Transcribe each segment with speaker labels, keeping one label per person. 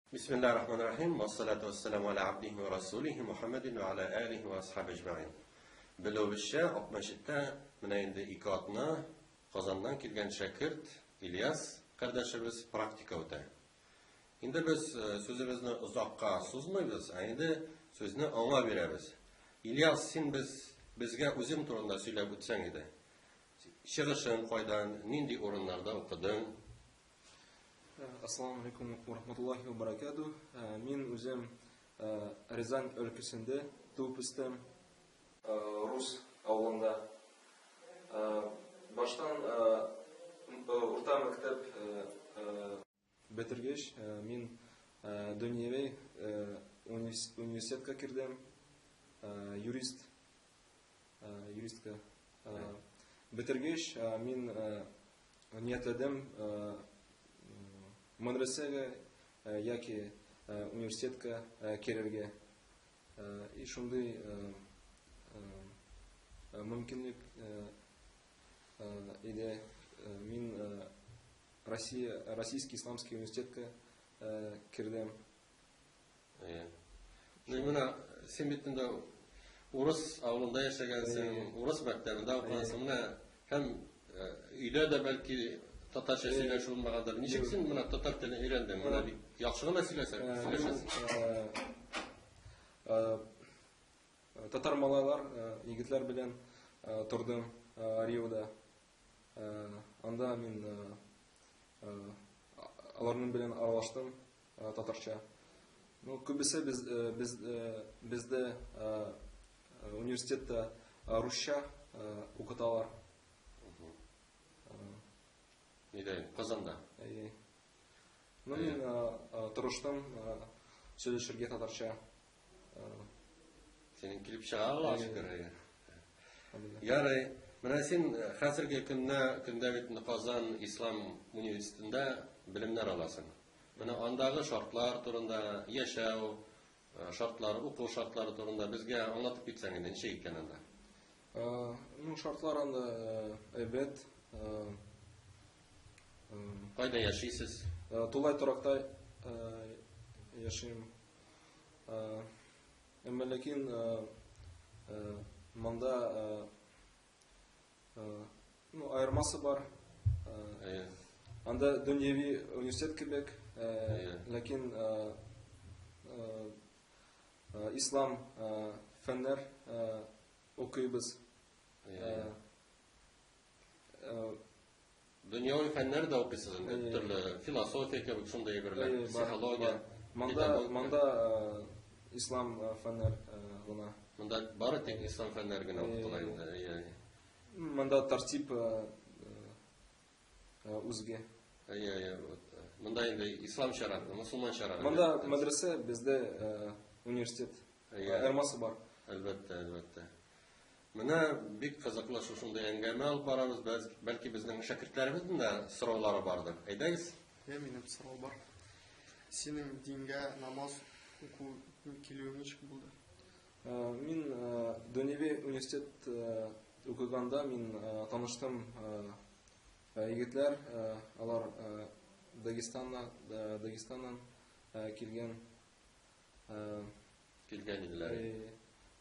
Speaker 1: بسم الله الرحمن الرحيم والصلاة والسلام على عبده ورسوله محمد وعلى آله وأصحابه أجمعين. Bilowishcha 60ta mana endi ikotni Qozondan kelgan shakird İlyas qardoshimiz praktika o'tadi. Endi biz so'zimizni uzoqqa so'zmaymiz, endi so'zni ona beramiz. İlyas, sen bizga o'zing to'g'rida so'ylab o'tsang edi. Shig'ishing qaydan, nindi o'rinlarda o'qiding?
Speaker 2: Assalamu alaikum wa rahmatullahi wa barakatuh. Min o'zim Rizan өлкәсендә туып үстем, Rus авылында. Баштан урта мәктәп бетергәч, мин дөньяви университетка кирдем, юристка. Бетергәч, мин ниятләдем Madrasəyə яки университетка керергә. И шундый мөмкинлек иде. Мин Российский исламский университетка кирдем.
Speaker 1: Менә син бит инде урыс авылында яшәгәнсең, урыс мәктәбендә укыгансың. Менә һәм өйдә дә бәлки Tatarcha сөйләшү булмагандыр. Ничек син моны татар телен өйрәндең? Моны бик яхшы гына сөйләшәсең.
Speaker 2: Татар малайлар, егетләр белән тордым Риода. Анда мин аларның белән аралаштым татарча. Ну, күбесе бездә университетта русча укыталар.
Speaker 1: Qozonda.
Speaker 2: Ну, мин тырыштым сөйләшергә татарча.
Speaker 1: Синең килеп чыга ала шикәр. Ярый, менә син хәзерге көндә бит Казан Ислам университетында белемнәр аласың. Менә андагы шартлар турында, яшәү шартлары, уку шартлары турында безгә аңлатып китсәң инде, ничек икән анда?
Speaker 2: Ну, шартлар анда әйбәт.
Speaker 1: Кайда яшисез?
Speaker 2: Тулай торакта яшим. Әмма ләкин монда ну аермасы бар. Анда дөньяви университет кебек, ләкин ислам фәннәр укыйбыз.
Speaker 1: Dünyavi fənləri də oxuyursunuz, türlü filosofiya kebek şunday əmrlər, psixologiya.
Speaker 2: Manda İslam fənlər gına.
Speaker 1: Manda bari tek İslam fənləri gına oxutular indi.
Speaker 2: Manda tartib үзге.
Speaker 1: Manda indi İslam şərəfi, Müslüman şərəfi.
Speaker 2: Manda madrasa, bizdə universitet. Ayırması var.
Speaker 1: Əlbəttə. Менә бик кызыклы шушындай әңгәмә алып барабыз, бәлки безнең шәкертләребезнең дә сораулары бардыр. Әйдәгез.
Speaker 3: Минем сорау бар. Синең дингә намаз уку килүең ничек булды?
Speaker 2: Мин дөньяви университет укыганда мин таныштым егетләр, алар Дагестаннан килгән
Speaker 1: иделәр.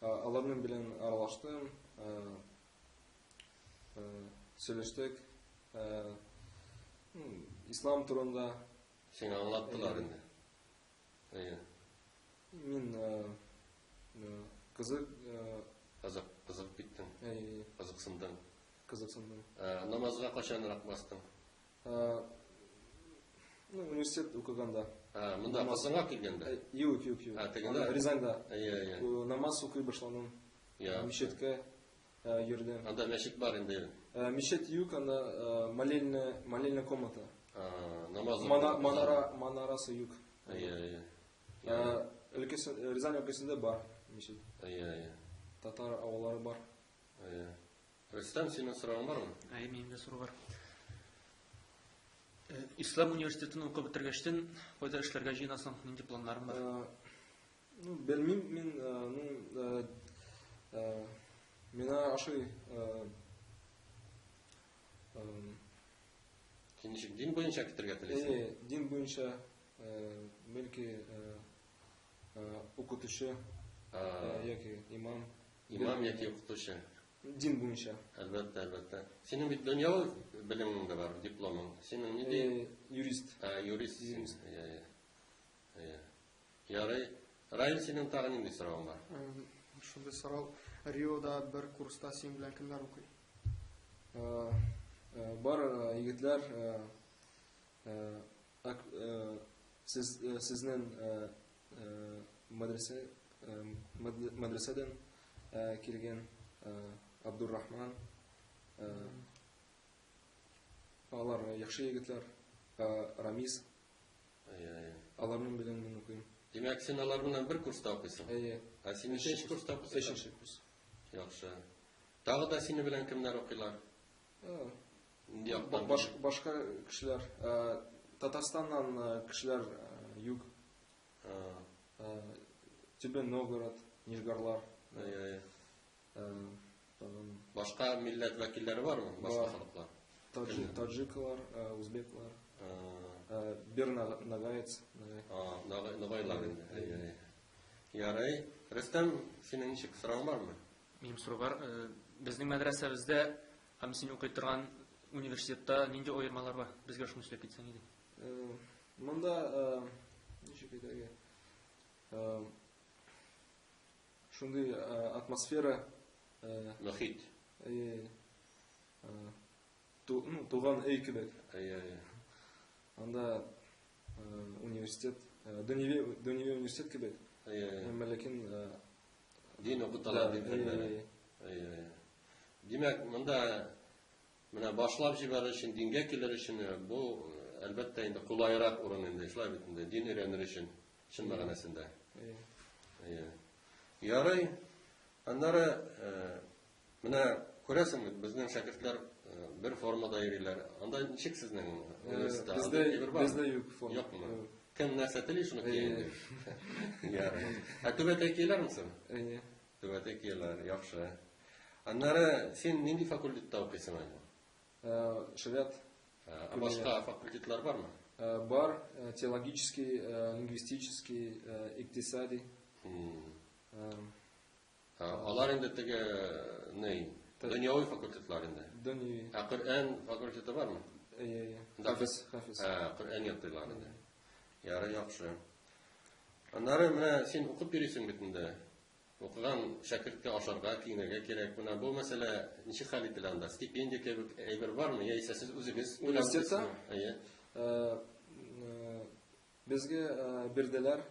Speaker 2: Аларның белән аралаштым, сөйләштек, ислам турында.
Speaker 1: Сиңа аңлаттылар инде.
Speaker 2: Мин кызык
Speaker 1: киттең. Кызыксындың. Намазга качанрак бастың?
Speaker 2: Ну, университет укыганда.
Speaker 1: Монда Казанга килгәндә?
Speaker 2: Юк. Рязанда. Намаз укый башладым. Мечеткә йөрдем.
Speaker 1: Анда мәчет бар инде.
Speaker 2: Мечет юк, анда молельная комната.
Speaker 1: Намаз
Speaker 2: манарасы юк. Рязань өлкәсендә бар мечет. Татар авыллары бар.
Speaker 1: Рөстәм, синең сорауың бармы?
Speaker 4: Минем дә сорау бар. Ислам университетын укып бетергәчтен кайда эшләргә җыенасың? Нинди планнарың бар?
Speaker 2: Ну, белмим, мина ашый
Speaker 1: Син ничек дин буенча китәргә телисең?
Speaker 2: Дин буенча belki okutuşu yoki imam
Speaker 1: İmam yaki okutuşu.
Speaker 2: din boyunca
Speaker 1: Elbette, elbette. Senin bir dünyalı bilimin de var, diplomun. Senin ne değil?
Speaker 2: yurist.
Speaker 1: Yuristsin.
Speaker 2: Yurist.
Speaker 1: Ярый. Раил senin tagın indi sırağın var.
Speaker 3: Shunda so'rov, Rioda bir kursda sen bilan kimlar o'qiydi?
Speaker 2: Бар егетләр сезнең мәдрәсәдән килгән Абдуррахман, алар яхшы егетләр, Рамис, аларның белән мин укыйм.
Speaker 1: Demek sen alarından bir kursta okuyorsun. Sen neçinci kursta okuyorsun?
Speaker 2: 5-нче курс.
Speaker 1: Yaxşı. Dağı da seni bilen kimler okuyorlar?
Speaker 2: Башка кешеләр, Татарстаннан кешеләр юк. Түбән Новгород, Нижгарлар.
Speaker 1: Başka millet vekilleri var mı? Başka
Speaker 2: Var.
Speaker 1: halklar.
Speaker 2: Таджиклар, узбеклар, бер нагаец.
Speaker 1: Nagaylar indi. Ярый. Рөстәм, senin ничек сорауың бармы?
Speaker 4: Минем сорау бар. Безнең мәдрәсәбездә һәм син укый торган университетта нинди аермалар бар? Безгә шуны сөйләп китсәң иде.
Speaker 2: Монда ничек әйтергә? Шундый атмосфера,
Speaker 1: Мөхит.
Speaker 2: туган өй кебек. Анда университет, дөньяви университет кебек. Ләкин
Speaker 1: Din okutalar birbirlerine. Demek bunda başlap jiber için, dinge kiler için bu elbette indi kolayrak oranında, şulay bitinde, din öğrenir için, şun mağanasında. Yaray, onlara ko'rasizmi, bizning shakirtlar bir formada yurilar. Anda nechik sizning
Speaker 2: bizda yo'q forma.
Speaker 1: Yo'qmi? Kim narsa tili shuni kiyindi. Yaray. Tubatga kelarmisan? Tubatga kelar, yaxshi. Onlara sen nindi fakultetda o'qiysan?
Speaker 2: Шариат.
Speaker 1: Boshqa fakultetlar bormi?
Speaker 2: Бар, теологический, лингвистический, икътисади.
Speaker 1: Алар инде теге не? Dünyavi fakultetlarında.
Speaker 2: Dünyavi.
Speaker 1: Kur'an fakültesi var mı?
Speaker 2: Hafiz.
Speaker 1: Kur'an yaptılarında. Yarı yaxşı. Onları sen okup birisin bütünde. Okugan şakirtke aşarga, kiyinege gerek. Bu mesele nişi halitilanda? Stipendiya kebek eyber var mı? Ya ise siz özünüz?
Speaker 2: Üniversitede? Bizge birdeler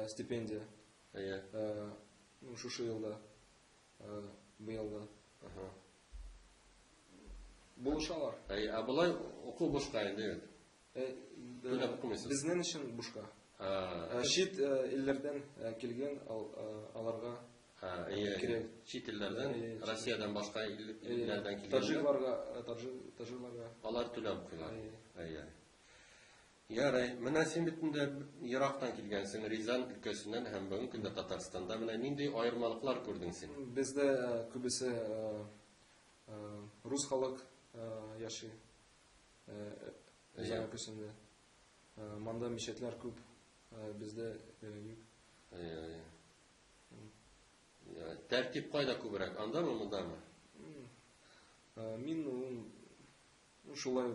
Speaker 2: stipendiya. Şu yılda, bu yılda. Buluşalar.
Speaker 1: Bulay oku boşka indi.
Speaker 2: Bizden için boşka. Şit illerden kelgen alarga
Speaker 1: gerek. Şit illerden, Rusya'dan başka illerden kelgen.
Speaker 2: Tacirlarga.
Speaker 1: Alar tülep okuyorlar. Yaray, mena sen bütünde Irak'tan kelgensin, Rizan ülkesinden hem bugün günde Tatarstan'da. Mena nindi ayırmalıklar gördün sen?
Speaker 2: Bizde kübisi Rus halk yaşı Rizan ülkesinde. Manda müşetler küp, bizde yok.
Speaker 1: Tertip kayda kübürek, anda mı mında mı?
Speaker 2: Min şulay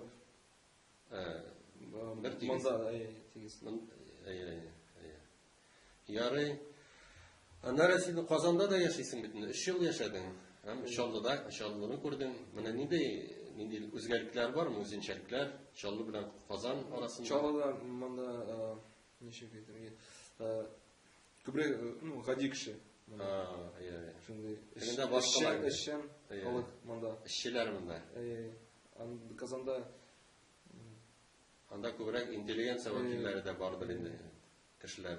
Speaker 2: manda tegiz.
Speaker 1: Yarı Neresi Kazan'da da yaşaysın bütün. 3 yıl yaşadın. Hem Şallı'nı gördün. Bana nindi özgürlükler var mı? Özünçelikler? Şallı bilen Kazan arasında.
Speaker 2: Şallı'da manda nişe getirge. Kübre gadi kişi. Şimdi eşen alık manda.
Speaker 1: İşçiler manda.
Speaker 2: Kazan'da
Speaker 1: anda kübrek inteligensiya vakilleri de vardır indi. Kişiler.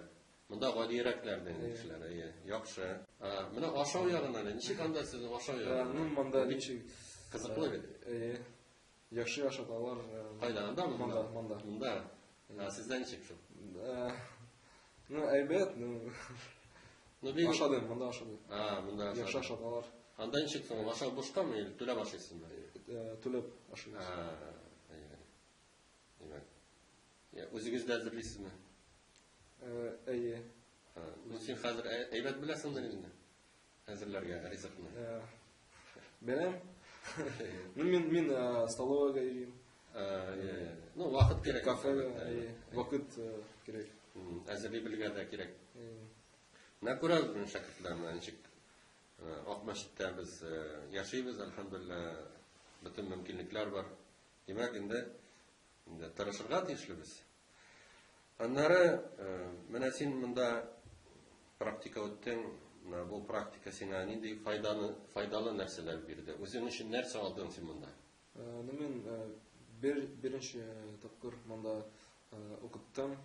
Speaker 1: Munda gadireklerden kişiler. Yaxşı. Mına aşağı yarına ne? Nişik anda sizin aşağı yarına?
Speaker 2: Manda nişik.
Speaker 1: Kızıklı bir.
Speaker 2: Yaxşı yaşatalar.
Speaker 1: Hayda anda mı?
Speaker 2: Manda.
Speaker 1: Munda. Sizden nişik şu?
Speaker 2: Elbet. Aşağı manda aşağı.
Speaker 1: Munda aşağı.
Speaker 2: Yaxşı yaşatalar.
Speaker 1: Anda nişik son? Aşağı boşka mı? Tüle başlaysın mı?
Speaker 2: Tülep aşağı.
Speaker 1: Özünüz de hazırlısınız mı?
Speaker 2: Әйе.
Speaker 1: Син хәзер әйбәт беләсеңдер инде. Хәзерләргә ризыкны.
Speaker 2: Беләм. Мин столовыйга йөрим.
Speaker 1: Ну, вакыт кирәк.
Speaker 2: Кафега, вакыт кирәк.
Speaker 1: Әзерли белергә дә кирәк. Менә күрәбез шәкертләрне ничек Акмәчеттә без яшибез, әлхәмдүлилләh, бөтен мөмкинлекләр бар. Димәк, инде тырышырга тиешлебез. Аннары, менә син монда практика үттең, бу практика сиңа нинди файдалы нәрсәләр бирде? Үзең өчен нәрсә алдың син монда?
Speaker 2: Мин беренче тапкыр монда укыттым.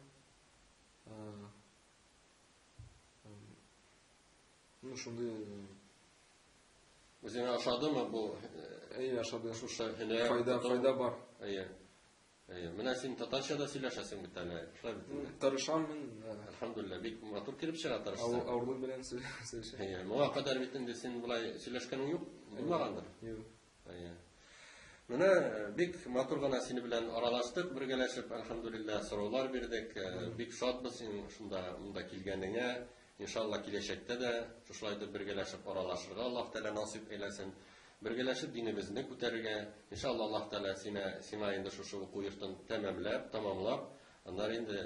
Speaker 2: Ну, шундай
Speaker 1: Үзең ашадымы бу?
Speaker 2: әйе, ашады.
Speaker 1: Шушы һөнәр
Speaker 2: Файда бар.
Speaker 1: Әйе. Менә син татарча да сөйләшәсең бит әле. Шулай бит.
Speaker 2: Тырышам мин.
Speaker 1: Әлхәмдүлилләh, бик матур килеп чыга тырышсаң.
Speaker 2: Авырлык белән сөйләшәм.
Speaker 1: Әйе, моңа кадәр бит инде син булай сөйләшкәнең юк, булмагандыр.
Speaker 2: Юк.
Speaker 1: Әйе. Менә бик матур гына син белән аралаштык, бергәләшеп, әлхәмдүлилләh, сораулар бирдек. Бик шатбыз син шунда монда килгәнеңә. Иншалла киләчәктә дә шулай итеп бергәләшеп аралашырга Аллаһ Тәала насыйп әйләсен. Бергәләшеп динебезне күтәрергә. Иншалла Аллаһ Тәала сиңа инде шушы уку йортын тәмамлап, аннары инде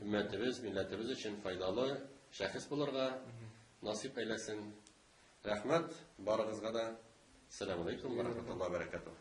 Speaker 1: өммәтебез, милләтебез өчен файдалы шәхес булырга насыйп әйләсен. Рәхмәт барыгызга да. Ассаламу алейкум ва рахматуллаһи ва баракатуһ.